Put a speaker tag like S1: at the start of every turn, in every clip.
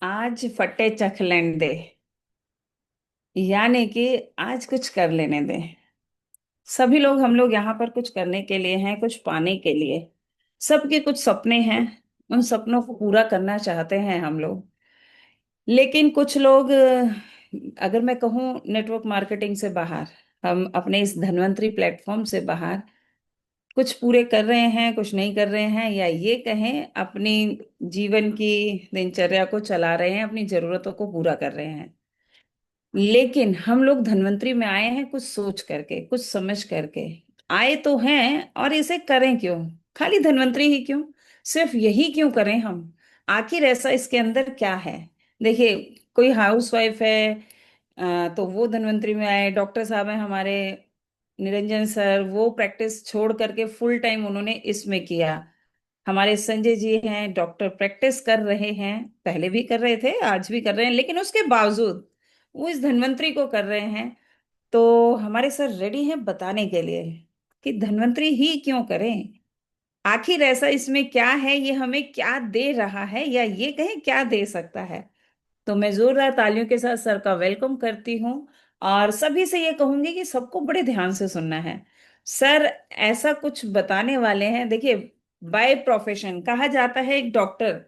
S1: आज फटे चख लेने दे। यानी कि आज कुछ कर लेने दे। सभी लोग हम लोग यहाँ पर कुछ करने के लिए हैं, कुछ पाने के लिए। सबके कुछ सपने हैं। उन सपनों को पूरा करना चाहते हैं हम लोग। लेकिन कुछ लोग अगर मैं कहूँ नेटवर्क मार्केटिंग से बाहर, हम अपने इस धनवंतरी प्लेटफॉर्म से बाहर कुछ पूरे कर रहे हैं, कुछ नहीं कर रहे हैं, या ये कहें अपनी जीवन की दिनचर्या को चला रहे हैं, अपनी जरूरतों को पूरा कर रहे हैं। लेकिन हम लोग धन्वंतरी में आए हैं कुछ सोच करके, कुछ समझ करके। आए तो हैं, और इसे करें क्यों? खाली धन्वंतरी ही क्यों? सिर्फ यही क्यों करें हम? आखिर ऐसा इसके अंदर क्या है? देखिए, कोई हाउस वाइफ है तो वो धन्वंतरी में आए। डॉक्टर साहब हैं हमारे निरंजन सर, वो प्रैक्टिस छोड़ करके फुल टाइम उन्होंने इसमें किया। हमारे संजय जी हैं, डॉक्टर, प्रैक्टिस कर रहे हैं, पहले भी कर रहे थे, आज भी कर रहे हैं, लेकिन उसके बावजूद वो इस धन्वंतरी को कर रहे हैं। तो हमारे सर रेडी हैं बताने के लिए कि धन्वंतरी ही क्यों करें। आखिर ऐसा इसमें क्या है, ये हमें क्या दे रहा है, या ये कहें क्या दे सकता है। तो मैं जोरदार तालियों के साथ सर का वेलकम करती हूँ। और सभी से ये कहूंगी कि सबको बड़े ध्यान से सुनना है। सर ऐसा कुछ बताने वाले हैं। देखिए, बाय प्रोफेशन कहा जाता है एक डॉक्टर,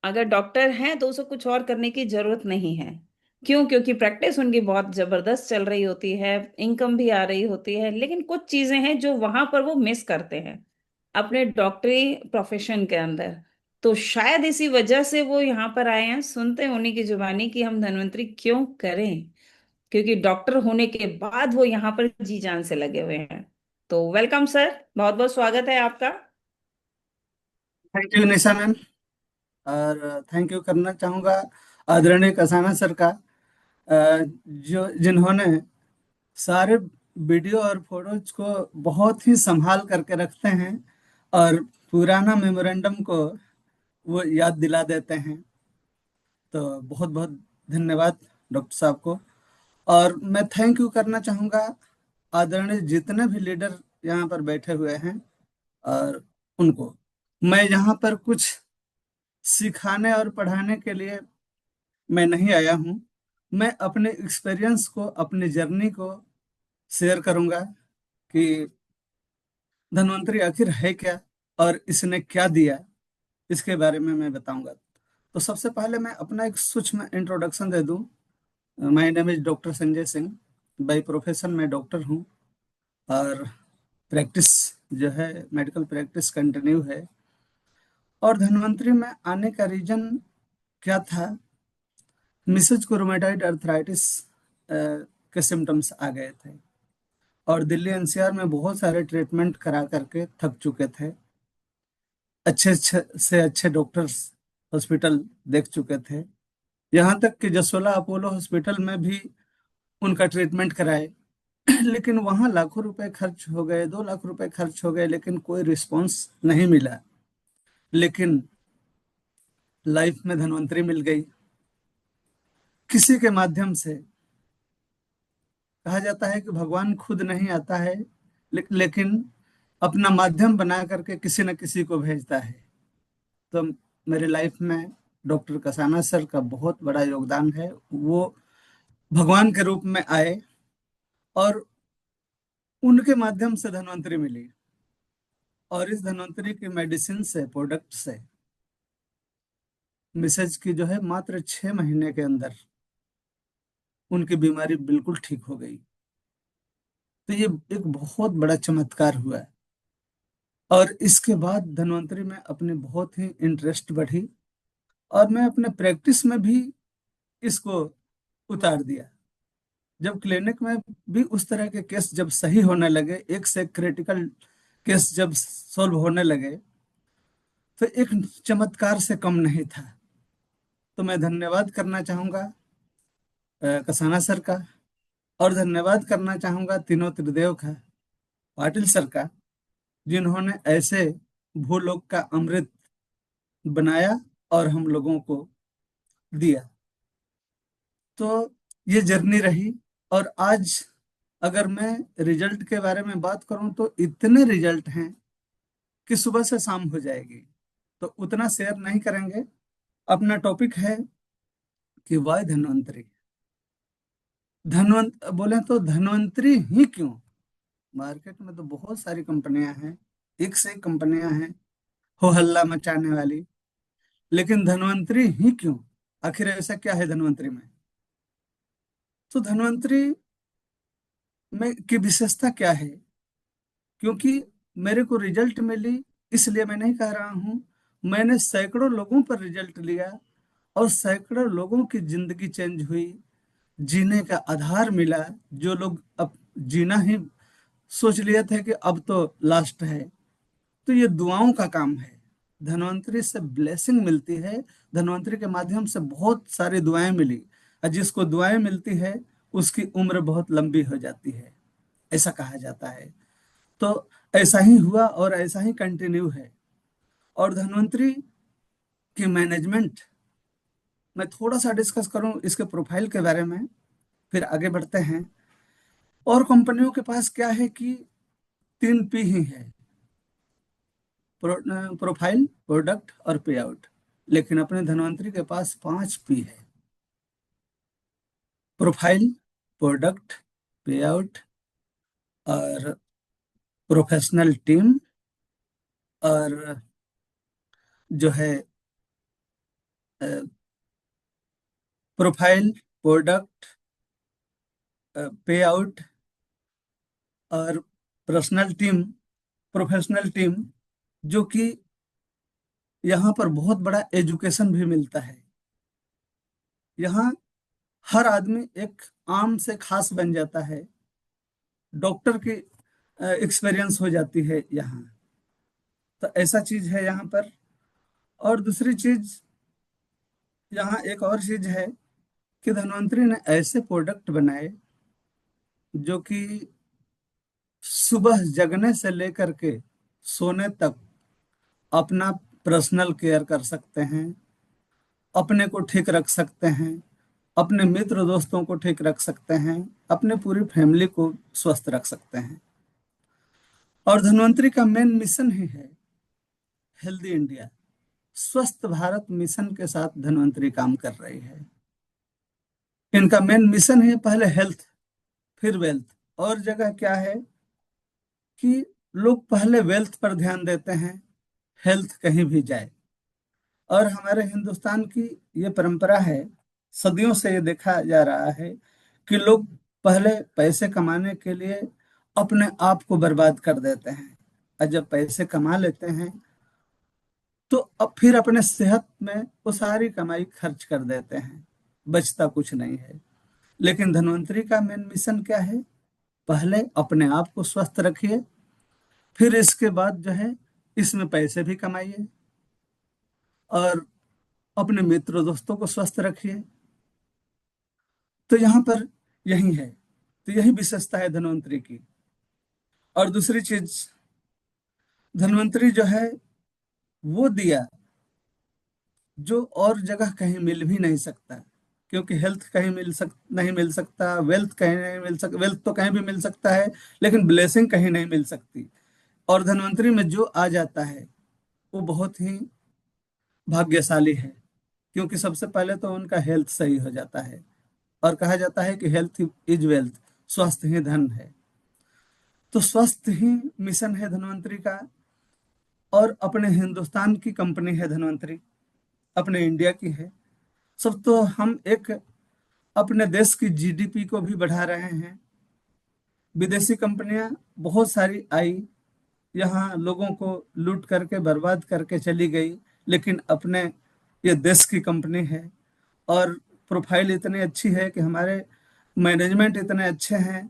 S1: अगर डॉक्टर हैं तो उसे कुछ और करने की जरूरत नहीं है। क्यों? क्योंकि प्रैक्टिस उनकी बहुत जबरदस्त चल रही होती है, इनकम भी आ रही होती है। लेकिन कुछ चीजें हैं जो वहां पर वो मिस करते हैं अपने डॉक्टरी प्रोफेशन के अंदर। तो शायद इसी वजह से वो यहाँ पर आए हैं, सुनते हैं उन्हीं की जुबानी कि हम धन्वंतरी क्यों करें। क्योंकि डॉक्टर होने के बाद वो यहाँ पर जी जान से लगे हुए हैं। तो वेलकम सर, बहुत बहुत स्वागत है आपका।
S2: Thank you Nisha ma'am. और थैंक यू करना चाहूँगा आदरणीय कसाना सर का, जो जिन्होंने सारे वीडियो और फोटोज को बहुत ही संभाल करके रखते हैं और पुराना मेमोरेंडम को वो याद दिला देते हैं। तो बहुत बहुत धन्यवाद डॉक्टर साहब को। और मैं थैंक यू करना चाहूँगा आदरणीय जितने भी लीडर यहाँ पर बैठे हुए हैं, और उनको। मैं यहाँ पर कुछ सिखाने और पढ़ाने के लिए मैं नहीं आया हूँ। मैं अपने एक्सपीरियंस को, अपनी जर्नी को शेयर करूंगा कि धन्वंतरी आखिर है क्या और इसने क्या दिया, इसके बारे में मैं बताऊंगा। तो सबसे पहले मैं अपना एक सूक्ष्म इंट्रोडक्शन दे दूं। My name is doctor Sanjay Singh. By profession मैं डॉक्टर हूं, और प्रैक्टिस जो है, मेडिकल प्रैक्टिस कंटिन्यू है। और धन्वंतरी में आने का रीजन क्या था? मिसेज को रूमेटॉइड अर्थराइटिस के सिम्टम्स आ गए थे, और दिल्ली एनसीआर में बहुत सारे ट्रीटमेंट करा करके थक चुके थे। अच्छे अच्छे से अच्छे डॉक्टर्स हॉस्पिटल देख चुके थे, यहाँ तक कि जसोला अपोलो हॉस्पिटल में भी उनका ट्रीटमेंट कराए। लेकिन वहाँ लाखों रुपए खर्च हो गए, 2 लाख रुपए खर्च हो गए, लेकिन कोई रिस्पॉन्स नहीं मिला। लेकिन लाइफ में धन्वंतरी मिल गई किसी के माध्यम से। कहा जाता है कि भगवान खुद नहीं आता है, लेकिन अपना माध्यम बना करके किसी न किसी को भेजता है। तो मेरे लाइफ में डॉक्टर कसाना सर का बहुत बड़ा योगदान है। वो भगवान के रूप में आए, और उनके माध्यम से धन्वंतरी मिली। और इस धन्वंतरी की मेडिसिन से, प्रोडक्ट से, मिसेज की जो है मात्र 6 महीने के अंदर उनकी बीमारी बिल्कुल ठीक हो गई। तो ये एक बहुत बड़ा चमत्कार हुआ है। और इसके बाद धन्वंतरी में अपनी बहुत ही इंटरेस्ट बढ़ी, और मैं अपने प्रैक्टिस में भी इसको उतार दिया। जब क्लिनिक में भी उस तरह के केस जब सही होने लगे, एक से क्रिटिकल केस जब सॉल्व होने लगे, तो एक चमत्कार से कम नहीं था। तो मैं धन्यवाद करना चाहूंगा कसाना सर का, और धन्यवाद करना चाहूंगा तीनों त्रिदेव का, पाटिल सर का, जिन्होंने ऐसे भूलोक का अमृत बनाया और हम लोगों को दिया। तो ये जर्नी रही। और आज अगर मैं रिजल्ट के बारे में बात करूं तो इतने रिजल्ट हैं कि सुबह से शाम हो जाएगी, तो उतना शेयर नहीं करेंगे। अपना टॉपिक है कि वाय धन्वंतरी। धनवंत बोले तो धन्वंतरी ही क्यों? मार्केट में तो बहुत सारी कंपनियां हैं, एक से एक कंपनियां हैं हो हल्ला मचाने वाली, लेकिन धन्वंतरी ही क्यों? आखिर ऐसा क्या है धन्वंतरी में? तो धन्वंतरी में की विशेषता क्या है? क्योंकि मेरे को रिजल्ट मिली, इसलिए मैं नहीं कह रहा हूँ। मैंने सैकड़ों लोगों पर रिजल्ट लिया और सैकड़ों लोगों की जिंदगी चेंज हुई, जीने का आधार मिला। जो लोग अब जीना ही सोच लिए थे कि अब तो लास्ट है, तो ये दुआओं का काम है। धन्वंतरी से ब्लेसिंग मिलती है। धन्वंतरी के माध्यम से बहुत सारी दुआएं मिली, और जिसको दुआएं मिलती है उसकी उम्र बहुत लंबी हो जाती है, ऐसा कहा जाता है। तो ऐसा ही हुआ और ऐसा ही कंटिन्यू है। और धन्वंतरी की मैनेजमेंट मैं थोड़ा सा डिस्कस करूं इसके प्रोफाइल के बारे में, फिर आगे बढ़ते हैं। और कंपनियों के पास क्या है कि 3 P ही है, प्रोफाइल, प्रोडक्ट और पे आउट। लेकिन अपने धन्वंतरी के पास 5 P है, प्रोफाइल, प्रोडक्ट, पे आउट और प्रोफेशनल टीम, और जो है प्रोफाइल, प्रोडक्ट, पे आउट और पर्सनल टीम, प्रोफेशनल टीम, जो कि यहाँ पर बहुत बड़ा एजुकेशन भी मिलता है। यहाँ हर आदमी एक आम से खास बन जाता है, डॉक्टर की एक्सपीरियंस हो जाती है यहाँ। तो ऐसा चीज है यहाँ पर। और दूसरी चीज, यहाँ एक और चीज है कि धन्वंतरी ने ऐसे प्रोडक्ट बनाए जो कि सुबह जगने से लेकर के सोने तक अपना पर्सनल केयर कर सकते हैं, अपने को ठीक रख सकते हैं, अपने मित्र दोस्तों को ठीक रख सकते हैं, अपने पूरी फैमिली को स्वस्थ रख सकते हैं। और धन्वंतरी का मेन मिशन ही है हेल्दी इंडिया, स्वस्थ भारत मिशन के साथ धन्वंतरी काम कर रही है। इनका मेन मिशन है पहले हेल्थ, फिर वेल्थ। और जगह क्या है कि लोग पहले वेल्थ पर ध्यान देते हैं, हेल्थ कहीं भी जाए। और हमारे हिंदुस्तान की ये परंपरा है, सदियों से ये देखा जा रहा है कि लोग पहले पैसे कमाने के लिए अपने आप को बर्बाद कर देते हैं, और जब पैसे कमा लेते हैं तो अब फिर अपने सेहत में वो सारी कमाई खर्च कर देते हैं, बचता कुछ नहीं है। लेकिन धन्वंतरी का मेन मिशन क्या है? पहले अपने आप को स्वस्थ रखिए, फिर इसके बाद जो है इसमें पैसे भी कमाइए, और अपने मित्र दोस्तों को स्वस्थ रखिए। तो यहाँ पर यही है। तो यही विशेषता है धन्वंतरी की। और दूसरी चीज, धन्वंतरी जो है वो दिया जो और जगह कहीं मिल भी नहीं सकता। क्योंकि हेल्थ कहीं नहीं मिल सकता, वेल्थ कहीं नहीं मिल सकता, वेल्थ तो कहीं भी मिल सकता है लेकिन ब्लेसिंग कहीं नहीं मिल सकती। और धन्वंतरी में जो आ जाता है वो बहुत ही भाग्यशाली है, क्योंकि सबसे पहले तो उनका हेल्थ सही हो जाता है। और कहा जाता है कि हेल्थ इज वेल्थ, स्वास्थ्य ही धन है। तो स्वस्थ ही मिशन है धन्वंतरी का। और अपने हिंदुस्तान की कंपनी है धन्वंतरी, अपने इंडिया की है। सब तो हम एक अपने देश की जीडीपी को भी बढ़ा रहे हैं। विदेशी कंपनियां बहुत सारी आई, यहाँ लोगों को लूट करके बर्बाद करके चली गई, लेकिन अपने ये देश की कंपनी है। और प्रोफाइल इतनी अच्छी है कि हमारे मैनेजमेंट इतने अच्छे हैं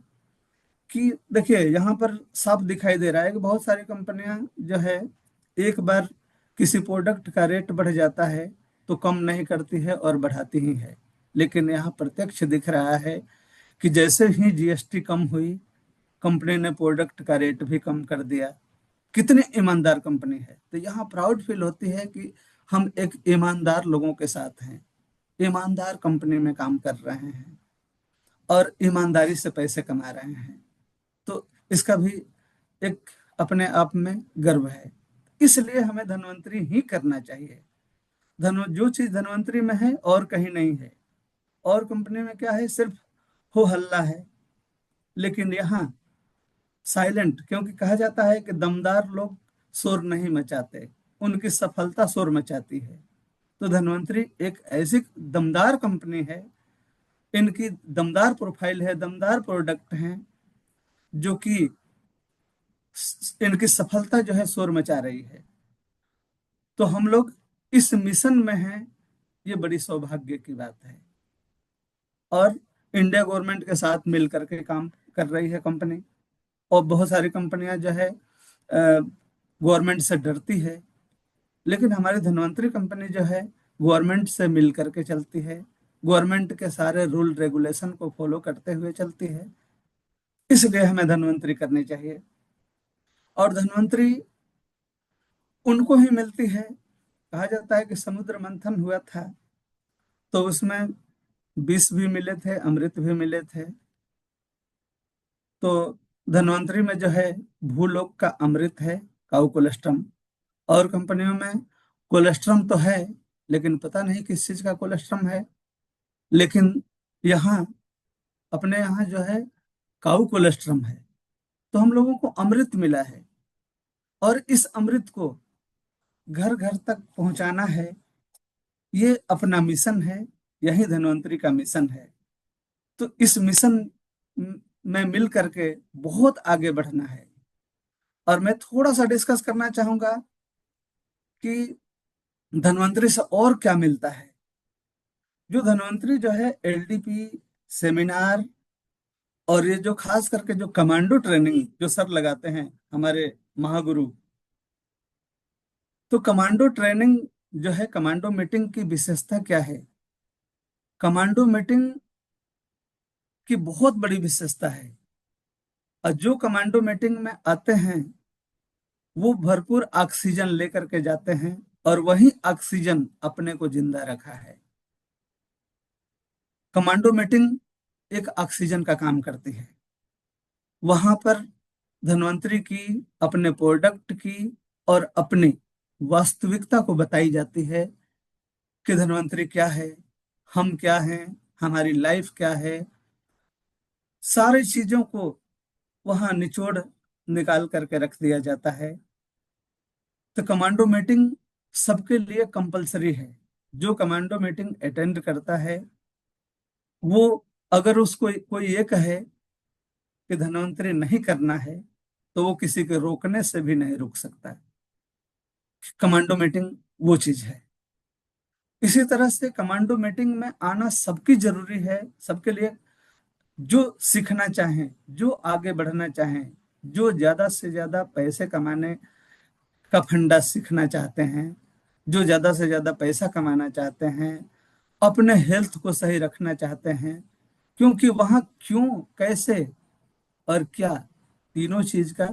S2: कि देखिए यहाँ पर साफ दिखाई दे रहा है कि बहुत सारी कंपनियां जो है एक बार किसी प्रोडक्ट का रेट बढ़ जाता है तो कम नहीं करती है और बढ़ाती ही है। लेकिन यहाँ प्रत्यक्ष दिख रहा है कि जैसे ही जीएसटी कम हुई, कंपनी ने प्रोडक्ट का रेट भी कम कर दिया। कितनी ईमानदार कंपनी है। तो यहाँ प्राउड फील होती है कि हम एक ईमानदार लोगों के साथ हैं, ईमानदार कंपनी में काम कर रहे हैं और ईमानदारी से पैसे कमा रहे हैं। तो इसका भी एक अपने आप में गर्व है। इसलिए हमें धन्वंतरी ही करना चाहिए। जो चीज धन्वंतरी में है और कहीं नहीं है। और कंपनी में क्या है, सिर्फ हो हल्ला है। लेकिन यहाँ साइलेंट, क्योंकि कहा जाता है कि दमदार लोग शोर नहीं मचाते, उनकी सफलता शोर मचाती है। तो धन्वंतरी एक ऐसी दमदार कंपनी है, इनकी दमदार प्रोफाइल है, दमदार प्रोडक्ट हैं, जो कि इनकी सफलता जो है शोर मचा रही है। तो हम लोग इस मिशन में हैं, ये बड़ी सौभाग्य की बात है। और इंडिया गवर्नमेंट के साथ मिल करके काम कर रही है कंपनी। और बहुत सारी कंपनियां जो है गवर्नमेंट से डरती है, लेकिन हमारी धन्वंतरी कंपनी जो है गवर्नमेंट से मिल करके चलती है, गवर्नमेंट के सारे रूल रेगुलेशन को फॉलो करते हुए चलती है। इसलिए हमें धन्वंतरी करनी चाहिए। और धन्वंतरी उनको ही मिलती है, कहा जाता है कि समुद्र मंथन हुआ था तो उसमें विष भी मिले थे, अमृत भी मिले थे। तो धन्वंतरी में जो है भूलोक का अमृत है, काउ कोलेस्ट्रम। और कंपनियों में कोलेस्ट्रम तो है, लेकिन पता नहीं किस चीज का कोलेस्ट्रम है। लेकिन यहाँ, अपने यहाँ जो है काउ कोलेस्ट्रम है। तो हम लोगों को अमृत मिला है, और इस अमृत को घर घर तक पहुंचाना है, ये अपना मिशन है। यही धन्वंतरी का मिशन है। तो इस मिशन में मिल करके बहुत आगे बढ़ना है। और मैं थोड़ा सा डिस्कस करना चाहूंगा कि धन्वंतरी से और क्या मिलता है। जो धन्वंतरी जो है एलडीपी सेमिनार, और ये जो खास करके जो कमांडो ट्रेनिंग जो सर लगाते हैं हमारे महागुरु, तो कमांडो ट्रेनिंग जो है, कमांडो मीटिंग की विशेषता क्या है। कमांडो मीटिंग की बहुत बड़ी विशेषता है। और जो कमांडो मीटिंग में आते हैं वो भरपूर ऑक्सीजन लेकर के जाते हैं, और वही ऑक्सीजन अपने को जिंदा रखा है। कमांडो मीटिंग एक ऑक्सीजन का काम करती है। वहां पर धन्वंतरी की, अपने प्रोडक्ट की, और अपनी वास्तविकता को बताई जाती है कि धन्वंतरी क्या है, हम क्या हैं, हमारी लाइफ क्या है। सारी चीजों को वहां निचोड़ निकाल करके रख दिया जाता है। तो कमांडो मीटिंग सबके लिए कंपलसरी है। जो कमांडो मीटिंग अटेंड करता है वो, अगर उसको कोई ये कहे कि धन्वंतरी नहीं करना है, तो वो किसी के रोकने से भी नहीं रुक सकता है। कमांडो मीटिंग वो चीज है। इसी तरह से कमांडो मीटिंग में आना सबकी जरूरी है, सबके लिए। जो सीखना चाहें, जो आगे बढ़ना चाहें, जो ज्यादा से ज्यादा पैसे कमाने का फंडा सीखना चाहते हैं, जो ज्यादा से ज्यादा पैसा कमाना चाहते हैं, अपने हेल्थ को सही रखना चाहते हैं, क्योंकि वहां क्यों, कैसे और क्या, तीनों चीज का,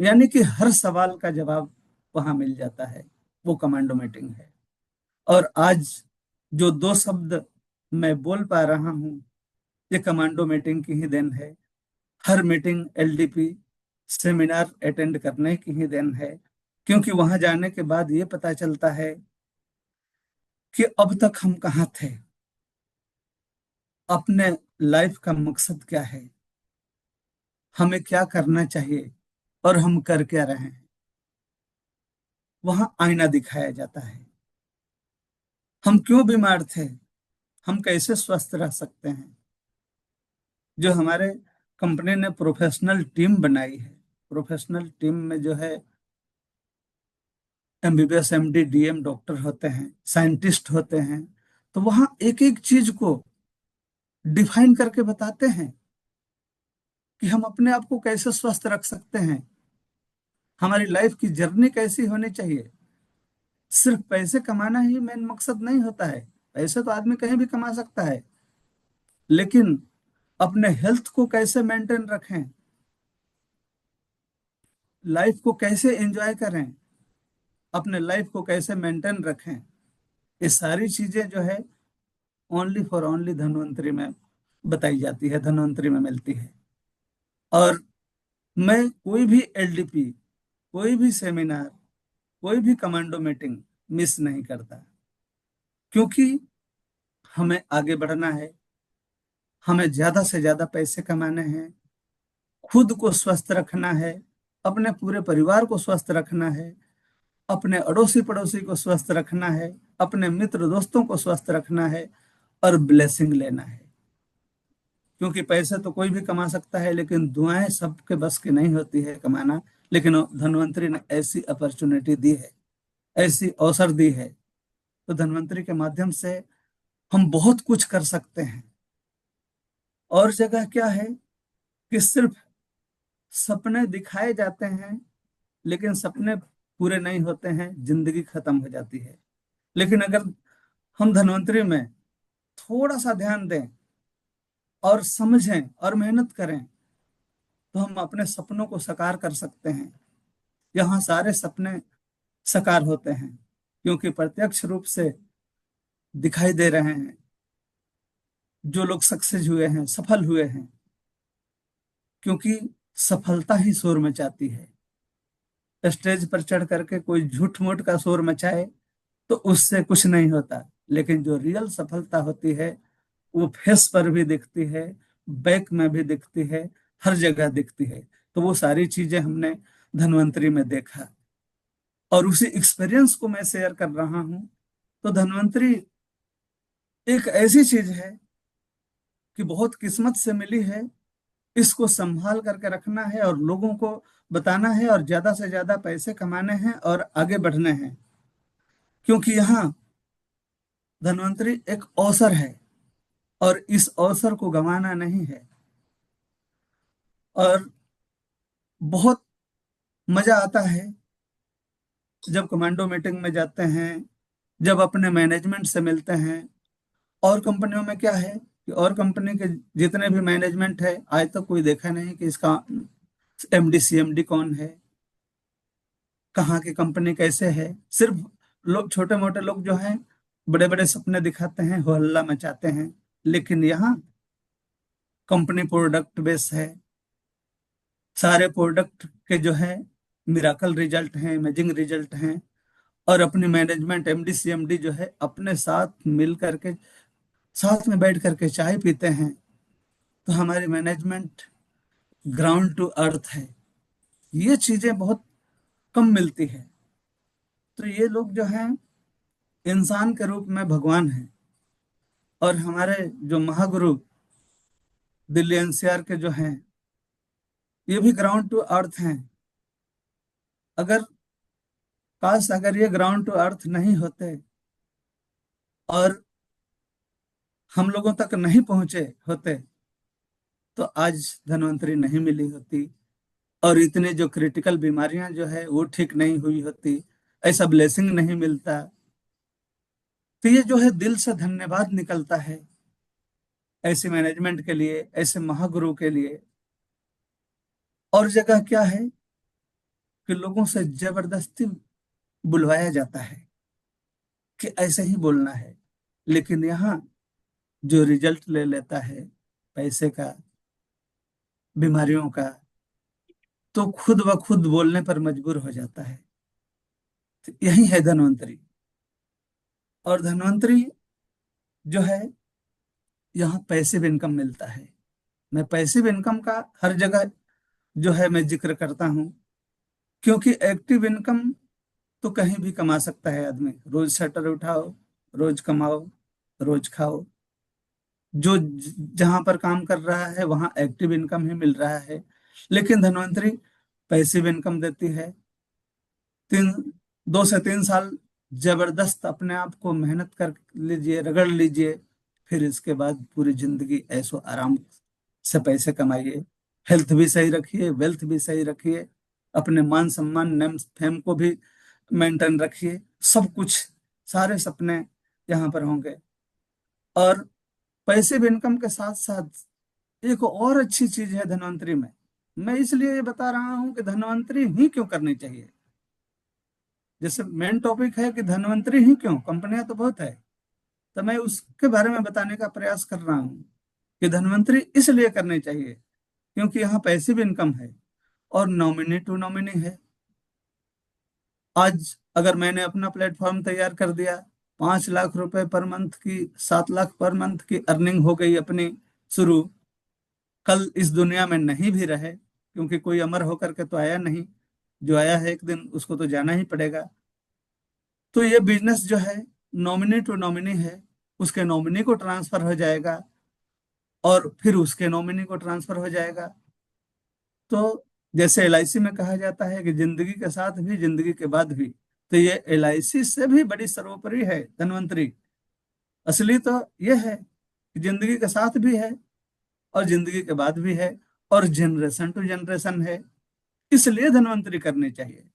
S2: यानी कि हर सवाल का जवाब वहां मिल जाता है। वो कमांडो मीटिंग है। और आज जो दो शब्द मैं बोल पा रहा हूँ, ये कमांडो मीटिंग की ही देन है। हर मीटिंग एलडीपी सेमिनार अटेंड करने की ही देन है। क्योंकि वहां जाने के बाद ये पता चलता है कि अब तक हम कहाँ थे, अपने लाइफ का मकसद क्या है, हमें क्या करना चाहिए, और हम कर क्या रहे हैं। वहां आईना दिखाया जाता है। हम क्यों बीमार थे, हम कैसे स्वस्थ रह सकते हैं। जो हमारे कंपनी ने प्रोफेशनल टीम बनाई है, प्रोफेशनल टीम में जो है एमबीबीएस एमडी डीएम डॉक्टर होते हैं, साइंटिस्ट होते हैं। तो वहां एक एक चीज को डिफाइन करके बताते हैं कि हम अपने आप को कैसे स्वस्थ रख सकते हैं, हमारी लाइफ की जर्नी कैसी होनी चाहिए। सिर्फ पैसे कमाना ही मेन मकसद नहीं होता है। पैसे तो आदमी कहीं भी कमा सकता है, लेकिन अपने हेल्थ को कैसे मेंटेन रखें, लाइफ को कैसे एंजॉय करें, अपने लाइफ को कैसे मेंटेन रखें, ये सारी चीजें जो है ओनली फॉर ओनली धन्वंतरी में बताई जाती है, धन्वंतरी में मिलती है। और मैं कोई भी एलडीपी, कोई भी सेमिनार, कोई भी कमांडो मीटिंग मिस नहीं करता, क्योंकि हमें आगे बढ़ना है, हमें ज्यादा से ज्यादा पैसे कमाने हैं, खुद को स्वस्थ रखना है, अपने पूरे परिवार को स्वस्थ रखना है, अपने अड़ोसी पड़ोसी को स्वस्थ रखना है, अपने मित्र दोस्तों को स्वस्थ रखना है, और ब्लेसिंग लेना है। क्योंकि पैसे तो कोई भी कमा सकता है, लेकिन दुआएं सबके बस की नहीं होती है कमाना। लेकिन धन्वंतरी ने ऐसी अपॉर्चुनिटी दी है, ऐसी अवसर दी है, तो धन्वंतरी के माध्यम से हम बहुत कुछ कर सकते हैं। और जगह क्या है कि सिर्फ सपने दिखाए जाते हैं, लेकिन सपने पूरे नहीं होते हैं, जिंदगी खत्म हो जाती है। लेकिन अगर हम धन्वंतरी में थोड़ा सा ध्यान दें और समझें और मेहनत करें, तो हम अपने सपनों को साकार कर सकते हैं। यहाँ सारे सपने साकार होते हैं, क्योंकि प्रत्यक्ष रूप से दिखाई दे रहे हैं। जो लोग सक्सेस हुए हैं, सफल हुए हैं, क्योंकि सफलता ही शोर मचाती है। स्टेज पर चढ़ करके कोई झूठ मूठ का शोर मचाए तो उससे कुछ नहीं होता, लेकिन जो रियल सफलता होती है वो फेस पर भी दिखती है, बैक में भी दिखती है, हर जगह दिखती है। तो वो सारी चीजें हमने धन्वंतरी में देखा, और उसी एक्सपीरियंस को मैं शेयर कर रहा हूँ। तो धन्वंतरी एक ऐसी चीज है कि बहुत किस्मत से मिली है। इसको संभाल करके रखना है और लोगों को बताना है, और ज्यादा से ज्यादा पैसे कमाने हैं और आगे बढ़ने हैं। क्योंकि यहाँ धन्वंतरी एक अवसर है, और इस अवसर को गंवाना नहीं है। और बहुत मजा आता है जब कमांडो मीटिंग में जाते हैं, जब अपने मैनेजमेंट से मिलते हैं। और कंपनियों में क्या है कि और कंपनी के जितने भी मैनेजमेंट है, आज तक कोई देखा नहीं कि इसका एमडी सीएमडी कौन है, कहाँ की कंपनी कैसे है। सिर्फ लोग, छोटे मोटे लोग जो हैं, बड़े बड़े सपने दिखाते हैं, हो हल्ला मचाते हैं। लेकिन यहाँ कंपनी प्रोडक्ट बेस है। सारे प्रोडक्ट के जो है मिराकल रिजल्ट हैं, इमेजिंग रिजल्ट हैं। और अपनी मैनेजमेंट एमडी सीएमडी जो है अपने साथ मिल करके, साथ में बैठ करके चाय पीते हैं। तो हमारी मैनेजमेंट ग्राउंड टू अर्थ है। ये चीजें बहुत कम मिलती है। तो ये लोग जो हैं इंसान के रूप में भगवान हैं। और हमारे जो महागुरु दिल्ली एनसीआर के जो हैं, ये भी ग्राउंड टू अर्थ हैं। अगर काश अगर ये ग्राउंड टू अर्थ नहीं होते और हम लोगों तक नहीं पहुंचे होते, तो आज धन्वंतरी नहीं मिली होती, और इतने जो क्रिटिकल बीमारियां जो है वो ठीक नहीं हुई होती, ऐसा ब्लेसिंग नहीं मिलता। तो ये जो है दिल से धन्यवाद निकलता है ऐसे मैनेजमेंट के लिए, ऐसे महागुरु के लिए। और जगह क्या है कि लोगों से जबरदस्ती बुलवाया जाता है कि ऐसे ही बोलना है। लेकिन यहाँ जो रिजल्ट ले लेता है पैसे का, बीमारियों का, तो खुद ब खुद बोलने पर मजबूर हो जाता है। तो यही है धन्वंतरी। और धन्वंतरी जो है, यहाँ पैसिव इनकम मिलता है। मैं पैसिव इनकम का हर जगह जो है मैं जिक्र करता हूँ, क्योंकि एक्टिव इनकम तो कहीं भी कमा सकता है आदमी। रोज शटर उठाओ, रोज कमाओ, रोज खाओ। जो जहां पर काम कर रहा है वहां एक्टिव इनकम ही मिल रहा है। लेकिन धन्वंतरी पैसिव इनकम देती है। 2 से 3 साल जबरदस्त अपने आप को मेहनत कर लीजिए, रगड़ लीजिए, फिर इसके बाद पूरी जिंदगी ऐसो आराम से पैसे कमाइए। हेल्थ भी सही रखिए, वेल्थ भी सही रखिए, अपने मान सम्मान नेम फेम को भी मेंटेन रखिए। सब कुछ, सारे सपने यहाँ पर होंगे। और पैसिव इनकम के साथ साथ एक और अच्छी चीज है धन्वंतरी में। मैं इसलिए ये बता रहा हूं कि धन्वंतरी ही क्यों करनी चाहिए। जैसे मेन टॉपिक है कि धन्वंतरी ही क्यों, कंपनियां तो बहुत है, तो मैं उसके बारे में बताने का प्रयास कर रहा हूँ कि धन्वंतरी इसलिए करनी चाहिए क्योंकि यहाँ पैसिव इनकम है और नॉमिनी टू नॉमिनी है। आज अगर मैंने अपना प्लेटफॉर्म तैयार कर दिया 5 लाख रुपए पर मंथ की, 7 लाख पर मंथ की अर्निंग हो गई अपनी शुरू। कल इस दुनिया में नहीं भी रहे, क्योंकि कोई अमर होकर के तो आया नहीं, जो आया है एक दिन उसको तो जाना ही पड़ेगा। तो ये बिजनेस जो है, नॉमिनी टू नॉमिनी है, उसके नॉमिनी को ट्रांसफर हो जाएगा और फिर उसके नॉमिनी को ट्रांसफर हो जाएगा। तो जैसे एलआईसी में कहा जाता है कि जिंदगी के साथ भी जिंदगी के बाद भी, तो ये एलआईसी से भी बड़ी सर्वोपरि है धनवंतरी। असली तो ये है कि जिंदगी के साथ भी है और जिंदगी के बाद भी है और जनरेशन टू जनरेशन है, इसलिए धनवंतरी करनी चाहिए।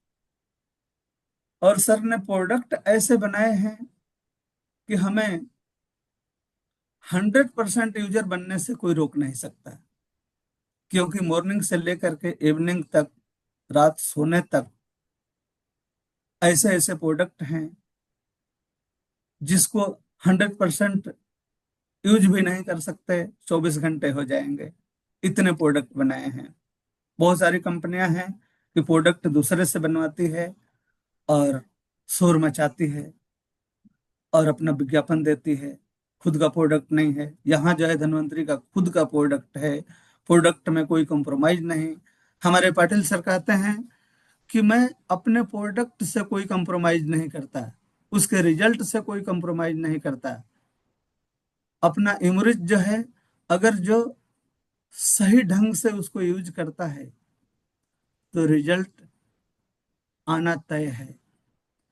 S2: और सर ने प्रोडक्ट ऐसे बनाए हैं कि हमें 100% यूजर बनने से कोई रोक नहीं सकता, क्योंकि मॉर्निंग से लेकर के इवनिंग तक, रात सोने तक ऐसे ऐसे प्रोडक्ट हैं जिसको 100% यूज भी नहीं कर सकते, 24 घंटे हो जाएंगे, इतने प्रोडक्ट बनाए हैं। बहुत सारी कंपनियां हैं कि प्रोडक्ट दूसरे से बनवाती है और शोर मचाती है और अपना विज्ञापन देती है, खुद का प्रोडक्ट नहीं है। यहाँ जो है धन्वंतरी का खुद का प्रोडक्ट है, प्रोडक्ट में कोई कॉम्प्रोमाइज नहीं। हमारे पाटिल सर कहते हैं कि मैं अपने प्रोडक्ट से कोई कंप्रोमाइज नहीं करता, उसके रिजल्ट से कोई कंप्रोमाइज नहीं करता। अपना इमरिज जो है, अगर जो सही ढंग से उसको यूज करता है तो रिजल्ट आना तय है।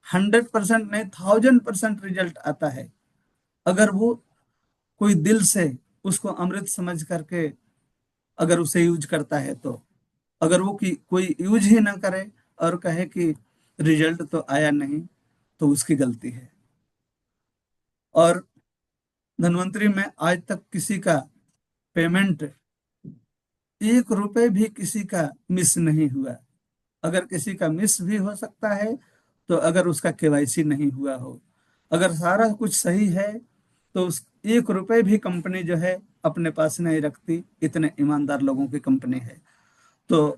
S2: 100% नहीं, 1000% रिजल्ट आता है, अगर वो कोई दिल से उसको अमृत समझ करके अगर उसे यूज करता है तो। अगर वो कोई यूज ही ना करे और कहे कि रिजल्ट तो आया नहीं, तो उसकी गलती है। और धन्वंतरी में आज तक किसी का पेमेंट 1 रुपए भी किसी का मिस नहीं हुआ। अगर किसी का मिस भी हो सकता है तो अगर उसका केवाईसी नहीं हुआ हो, अगर सारा कुछ सही है तो उस 1 रुपए भी कंपनी जो है अपने पास नहीं रखती, इतने ईमानदार लोगों की कंपनी है। तो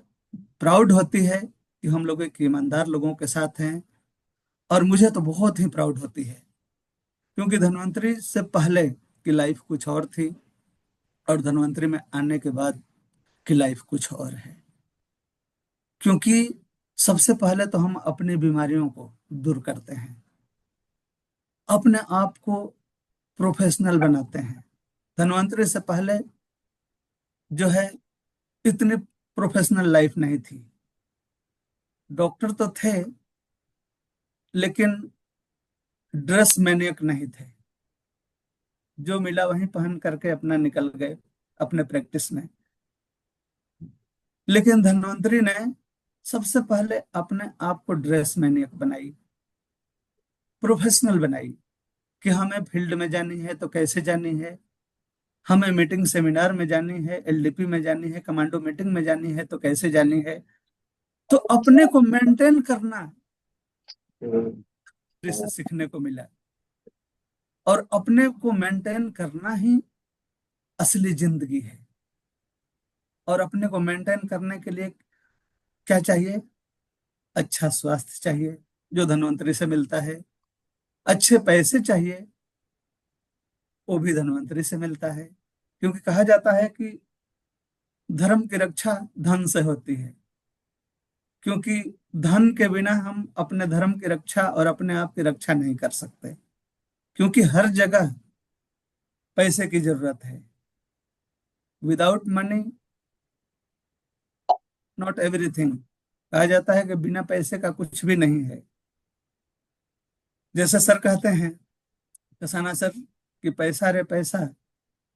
S2: प्राउड होती है कि हम लोग एक ईमानदार लोगों के साथ हैं। और मुझे तो बहुत ही प्राउड होती है, क्योंकि धन्वंतरी से पहले की लाइफ कुछ और थी और धन्वंतरी में आने के बाद की लाइफ कुछ और है। क्योंकि सबसे पहले तो हम अपनी बीमारियों को दूर करते हैं, अपने आप को प्रोफेशनल बनाते हैं। धन्वंतरि से पहले जो है इतनी प्रोफेशनल लाइफ नहीं थी। डॉक्टर तो थे लेकिन ड्रेस मैनियक नहीं थे, जो मिला वहीं पहन करके अपना निकल गए अपने प्रैक्टिस में। लेकिन धन्वंतरि ने सबसे पहले अपने आप को ड्रेस मैनियक बनाई, प्रोफेशनल बनाई, कि हमें फील्ड में जानी है तो कैसे जानी है, हमें मीटिंग सेमिनार में जानी है, एलडीपी में जानी है, कमांडो मीटिंग में जानी है तो कैसे जानी है। तो अपने को मेंटेन करना इससे सीखने को मिला। और अपने को मेंटेन करना ही असली जिंदगी है। और अपने को मेंटेन करने के लिए क्या चाहिए? अच्छा स्वास्थ्य चाहिए, जो धन्वंतरी से मिलता है। अच्छे पैसे चाहिए, वो भी धन्वंतरी से मिलता है। क्योंकि कहा जाता है कि धर्म की रक्षा धन से होती है, क्योंकि धन के बिना हम अपने धर्म की रक्षा और अपने आप की रक्षा नहीं कर सकते, क्योंकि हर जगह पैसे की जरूरत है। Without money not everything. कहा जाता है कि बिना पैसे का कुछ भी नहीं है। जैसे सर कहते हैं, कसाना सर, कि पैसा रे पैसा,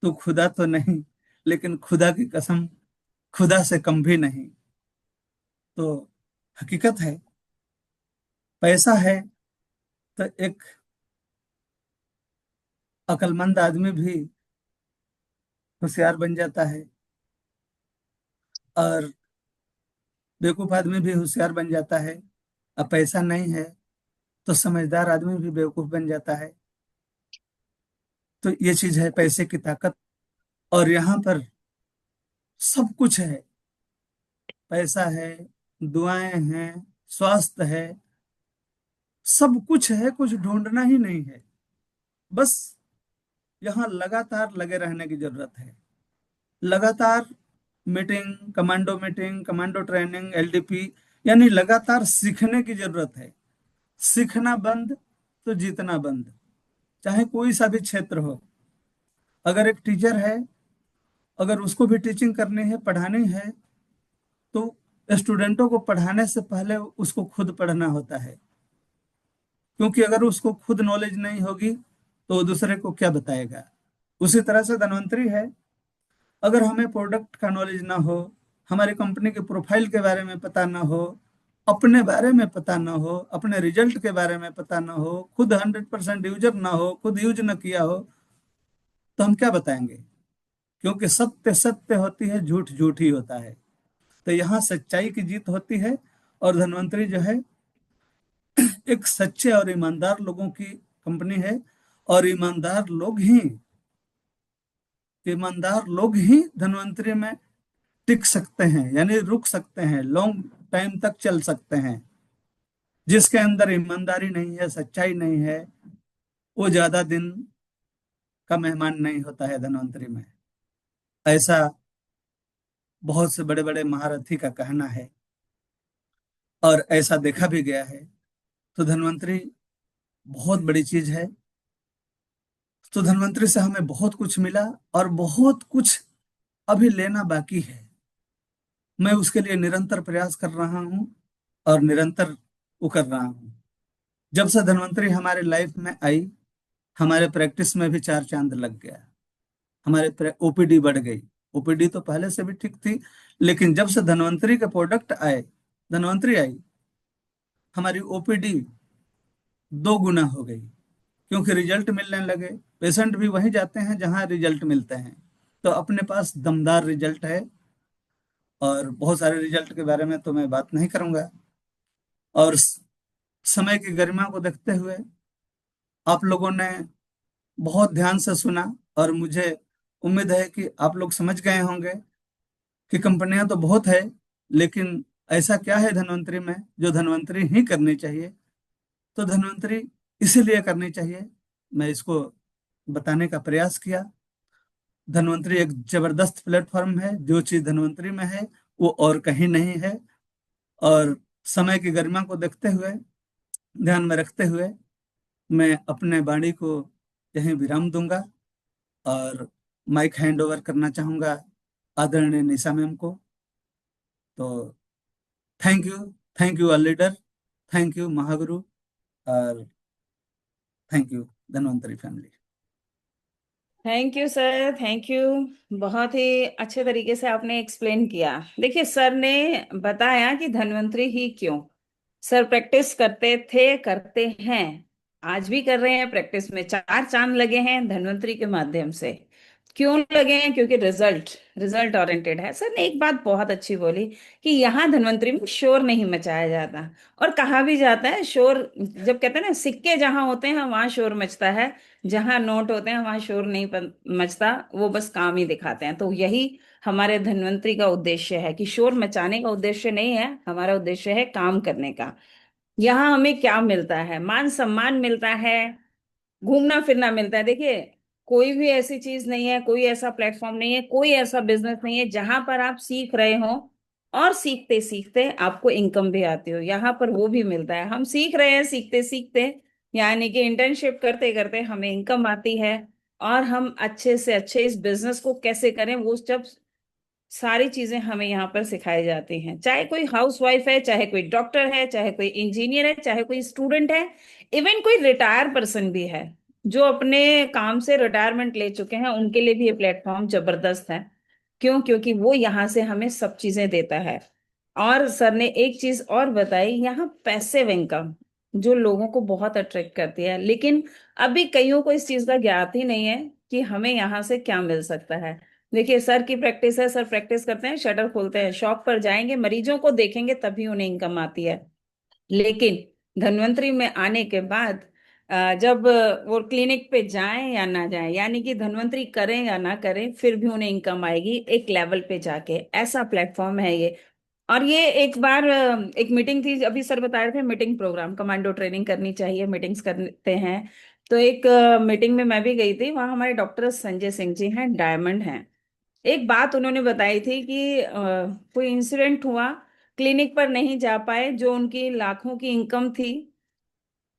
S2: तू खुदा तो नहीं, लेकिन खुदा की कसम खुदा से कम भी नहीं। तो हकीकत है, पैसा है तो एक अक्लमंद आदमी भी होशियार बन जाता है, और बेवकूफ आदमी भी होशियार बन जाता है। अब पैसा नहीं है तो समझदार आदमी भी बेवकूफ बन जाता है। तो ये चीज है पैसे की ताकत। और यहाँ पर सब कुछ है, पैसा है, दुआएं हैं, स्वास्थ्य है, सब कुछ है, कुछ ढूंढना ही नहीं है। बस यहाँ लगातार लगे रहने की जरूरत है। लगातार मीटिंग, कमांडो ट्रेनिंग, एलडीपी, यानी लगातार सीखने की जरूरत है। सीखना बंद तो जीतना बंद। चाहे कोई सा भी क्षेत्र हो, अगर एक टीचर है, अगर उसको भी टीचिंग करनी है, पढ़ानी है, तो स्टूडेंटों को पढ़ाने से पहले उसको खुद पढ़ना होता है। क्योंकि अगर उसको खुद नॉलेज नहीं होगी तो वो दूसरे को क्या बताएगा। उसी तरह से धन्वंतरी है। अगर हमें प्रोडक्ट का नॉलेज ना हो, हमारी कंपनी के प्रोफाइल के बारे में पता ना हो, अपने बारे में पता ना हो, अपने रिजल्ट के बारे में पता ना हो, खुद 100% यूजर ना हो, खुद यूज ना किया हो, तो हम क्या बताएंगे। क्योंकि सत्य सत्य होती है, झूठ झूठ ही होता है। तो यहाँ सच्चाई की जीत होती है। और धन्वंतरी जो है, एक सच्चे और ईमानदार लोगों की कंपनी है। और ईमानदार लोग ही धन्वंतरी में टिक सकते हैं, यानी रुक सकते हैं, लॉन्ग टाइम तक चल सकते हैं। जिसके अंदर ईमानदारी नहीं है, सच्चाई नहीं है, वो ज्यादा दिन का मेहमान नहीं होता है धन्वंतरी में। ऐसा बहुत से बड़े बड़े महारथी का कहना है, और ऐसा देखा भी गया है। तो धन्वंतरी बहुत बड़ी चीज है। तो धन्वंतरी से हमें बहुत कुछ मिला, और बहुत कुछ अभी लेना बाकी है। मैं उसके लिए निरंतर प्रयास कर रहा हूँ, और निरंतर वो कर रहा हूँ। जब से धन्वंतरी हमारे लाइफ में आई, हमारे प्रैक्टिस में भी चार चांद लग गया। हमारे ओपीडी बढ़ गई। ओपीडी तो पहले से भी ठीक थी, लेकिन जब से धन्वंतरी के प्रोडक्ट आए, धन्वंतरी आई, हमारी ओपीडी 2 गुना हो गई। क्योंकि रिजल्ट मिलने लगे। पेशेंट भी वहीं जाते हैं जहां रिजल्ट मिलते हैं। तो अपने पास दमदार रिजल्ट है। और बहुत सारे रिजल्ट के बारे में तो मैं बात नहीं करूंगा। और समय की गरिमा को देखते हुए आप लोगों ने बहुत ध्यान से सुना, और मुझे उम्मीद है कि आप लोग समझ गए होंगे कि कंपनियां तो बहुत है, लेकिन ऐसा क्या है धन्वंतरी में जो धन्वंतरी ही करनी चाहिए। तो धन्वंतरी इसीलिए करनी चाहिए, मैं इसको बताने का प्रयास किया। धन्वंतरी एक जबरदस्त प्लेटफॉर्म है। जो चीज धन्वंतरी में है वो और कहीं नहीं है। और समय की गरिमा को देखते हुए, ध्यान में रखते हुए, मैं अपने वाणी को यहीं विराम दूंगा, और माइक हैंड ओवर करना चाहूंगा आदरणीय निशा मैम को। तो thank you. Thank you leader. Thank you Mahaguru. और thank you Dhanvantari family.
S1: Thank you sir, thank you. बहुत ही अच्छे तरीके से आपने एक्सप्लेन किया। देखिए, सर ने बताया कि धन्वंतरी ही क्यों। सर प्रैक्टिस करते थे, करते हैं, आज भी कर रहे हैं। प्रैक्टिस में चार चांद लगे हैं धन्वंतरी के माध्यम से। क्यों लगे हैं? क्योंकि रिजल्ट रिजल्ट ओरिएंटेड है। सर ने एक बात बहुत अच्छी बोली कि यहाँ धन्वंतरी में शोर नहीं मचाया जाता। और कहा भी जाता है शोर, जब कहते हैं ना सिक्के जहां होते हैं वहां शोर मचता है, जहां नोट होते हैं वहां शोर नहीं मचता। वो बस काम ही दिखाते हैं। तो यही हमारे धन्वंतरी का उद्देश्य है कि शोर मचाने का उद्देश्य नहीं है, हमारा उद्देश्य है काम करने का। यहाँ हमें क्या मिलता है? मान सम्मान मिलता है, घूमना फिरना मिलता है। देखिए, कोई भी ऐसी चीज नहीं है, कोई ऐसा प्लेटफॉर्म नहीं है, कोई ऐसा बिजनेस नहीं है जहां पर आप सीख रहे हो और सीखते सीखते आपको इनकम भी आती हो। यहाँ पर वो भी मिलता है। हम सीख रहे हैं सीखते सीखते, यानी कि इंटर्नशिप करते करते हमें इनकम आती है। और हम अच्छे से अच्छे इस बिजनेस को कैसे करें, वो जब सारी चीजें हमें यहाँ पर सिखाई जाती हैं। चाहे कोई हाउस वाइफ है, चाहे कोई डॉक्टर है, चाहे कोई इंजीनियर है, चाहे कोई स्टूडेंट है, इवन कोई रिटायर पर्सन भी है जो अपने काम से रिटायरमेंट ले चुके हैं, उनके लिए भी ये प्लेटफॉर्म जबरदस्त है। क्यों? क्योंकि वो यहाँ से हमें सब चीजें देता है। और सर ने एक चीज और बताई, यहाँ पैसिव इनकम जो लोगों को बहुत अट्रैक्ट करती है। लेकिन अभी कईयों को इस चीज का ज्ञात ही नहीं है कि हमें यहाँ से क्या मिल सकता है। देखिए, सर की प्रैक्टिस है, सर प्रैक्टिस करते हैं, शटर खोलते हैं, शॉप पर जाएंगे, मरीजों को देखेंगे, तभी उन्हें इनकम आती है। लेकिन धन्वंतरी में आने के बाद जब वो क्लिनिक पे जाएं या ना जाएं, यानी कि धन्वंतरी करें या ना करें, फिर भी उन्हें इनकम आएगी एक लेवल पे जाके। ऐसा प्लेटफॉर्म है ये। और ये एक बार एक मीटिंग थी, अभी सर बता रहे थे मीटिंग प्रोग्राम, कमांडो ट्रेनिंग करनी चाहिए, मीटिंग्स करते हैं। तो एक मीटिंग में मैं भी गई थी, वहां हमारे डॉक्टर संजय सिंह जी हैं, डायमंड हैं। एक बात उन्होंने बताई थी कि कोई इंसिडेंट हुआ, क्लिनिक पर नहीं जा पाए, जो उनकी लाखों की इनकम थी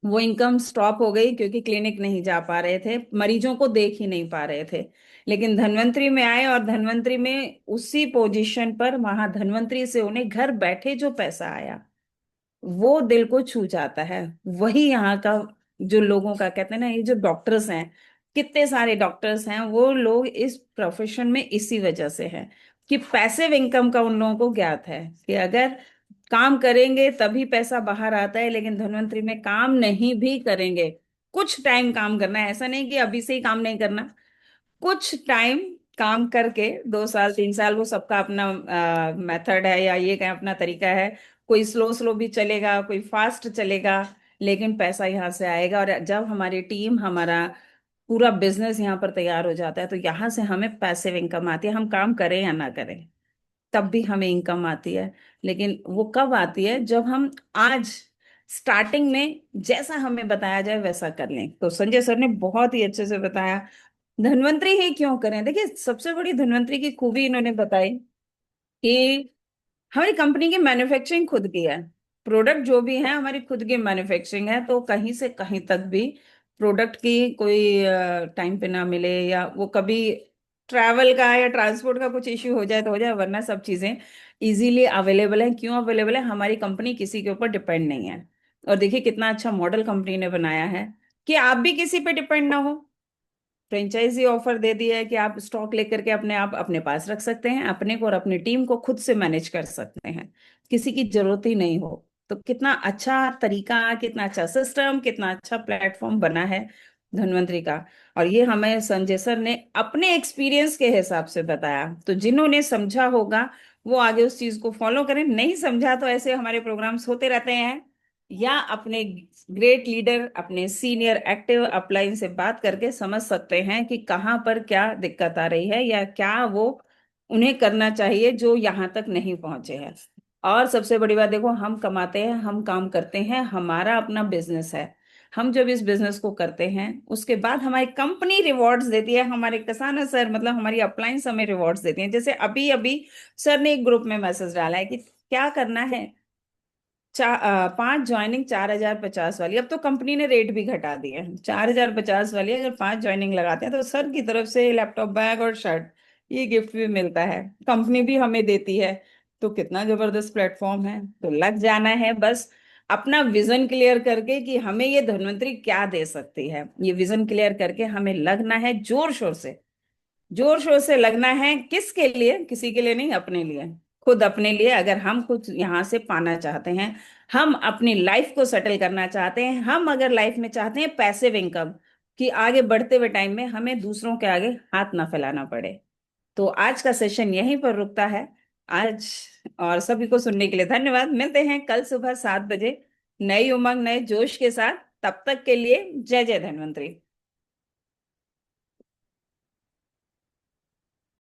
S1: वो इनकम स्टॉप हो गई क्योंकि क्लिनिक नहीं जा पा रहे थे, मरीजों को देख ही नहीं पा रहे थे। लेकिन धन्वंतरी में आए और धन्वंतरी में उसी पोजीशन पर, वहां धन्वंतरी से उन्हें घर बैठे जो पैसा आया, वो दिल को छू जाता है। वही यहाँ का जो लोगों का कहते हैं ना, ये जो डॉक्टर्स हैं, कितने सारे डॉक्टर्स हैं, वो लोग इस प्रोफेशन में इसी वजह से हैं कि पैसिव इनकम का उन लोगों को ज्ञात है कि अगर काम करेंगे तभी पैसा बाहर आता है। लेकिन धन्वंतरी में काम नहीं भी करेंगे, कुछ टाइम काम करना है, ऐसा नहीं कि अभी से ही काम नहीं करना, कुछ टाइम काम करके 2 साल 3 साल, वो सबका अपना मेथड है या ये कहें अपना तरीका है। कोई स्लो स्लो भी चलेगा, कोई फास्ट चलेगा, लेकिन पैसा यहाँ से आएगा। और जब हमारी टीम, हमारा पूरा बिजनेस यहाँ पर तैयार हो जाता है, तो यहाँ से हमें पैसिव इनकम आती है। हम काम करें या ना करें, तब भी हमें इनकम आती है। लेकिन वो कब आती है? जब हम आज स्टार्टिंग में जैसा हमें बताया जाए वैसा कर लें। तो संजय सर ने बहुत ही अच्छे से बताया। धन्वंतरी ही क्यों करें, देखिए सबसे बड़ी धन्वंतरी की खूबी इन्होंने बताई कि हमारी कंपनी की मैन्युफैक्चरिंग खुद की है। प्रोडक्ट जो भी है हमारी खुद की मैन्युफैक्चरिंग है, तो कहीं से कहीं तक भी प्रोडक्ट की कोई टाइम पे ना मिले, या वो कभी ट्रैवल का या ट्रांसपोर्ट का कुछ इश्यू हो जाए तो हो जाए, वरना सब चीजें इजीली अवेलेबल है। क्यों अवेलेबल है? हमारी कंपनी किसी के ऊपर डिपेंड नहीं है। और देखिए कितना अच्छा मॉडल कंपनी ने बनाया है कि आप भी किसी पे डिपेंड ना हो। फ्रेंचाइजी ऑफर दे दिया है कि आप स्टॉक लेकर के अपने आप अपने पास रख सकते हैं, अपने को और अपनी टीम को खुद से मैनेज कर सकते हैं, किसी की जरूरत ही नहीं हो। तो कितना अच्छा तरीका, कितना अच्छा सिस्टम, कितना अच्छा प्लेटफॉर्म बना है धन्वंतरी का। और ये हमें संजय सर ने अपने एक्सपीरियंस के हिसाब से बताया, तो जिन्होंने समझा होगा वो आगे उस चीज को फॉलो करें, नहीं समझा तो ऐसे हमारे प्रोग्राम्स होते रहते हैं, या अपने ग्रेट लीडर, अपने सीनियर एक्टिव अपलाइन से बात करके समझ सकते हैं कि कहाँ पर क्या दिक्कत आ रही है, या क्या वो उन्हें करना चाहिए जो यहाँ तक नहीं पहुंचे हैं। और सबसे बड़ी बात देखो, हम कमाते हैं, हम काम करते हैं, हमारा अपना बिजनेस है। हम जब इस बिजनेस को करते हैं उसके बाद हमारी कंपनी रिवॉर्ड्स देती है, हमारे कसाना सर मतलब हमारी अपलाइंस हमें रिवॉर्ड्स देती हैं। जैसे अभी अभी सर ने एक ग्रुप में मैसेज डाला है कि क्या करना है, 5 ज्वाइनिंग 4,050 वाली। अब तो कंपनी ने रेट भी घटा दिए हैं, 4,050 वाली अगर 5 ज्वाइनिंग लगाते हैं तो सर की तरफ से लैपटॉप, बैग और शर्ट, ये गिफ्ट भी मिलता है, कंपनी भी हमें देती है। तो कितना जबरदस्त प्लेटफॉर्म है। तो लग जाना है बस, अपना विजन क्लियर करके कि हमें ये धन्वंतरी क्या दे सकती है, ये विजन क्लियर करके हमें लगना है जोर शोर से। जोर शोर से लगना है, किसके लिए? किसी के लिए नहीं, अपने लिए, खुद अपने लिए। अगर हम कुछ यहाँ से पाना चाहते हैं, हम अपनी लाइफ को सेटल करना चाहते हैं, हम अगर लाइफ में चाहते हैं पैसिव इनकम, कि आगे बढ़ते हुए टाइम में हमें दूसरों के आगे हाथ ना फैलाना पड़े। तो आज का सेशन यहीं पर रुकता है आज। और सभी को सुनने के लिए धन्यवाद। मिलते हैं कल सुबह 7 बजे नई उमंग नए जोश के साथ। तब तक के लिए जय जय धन्वंतरी।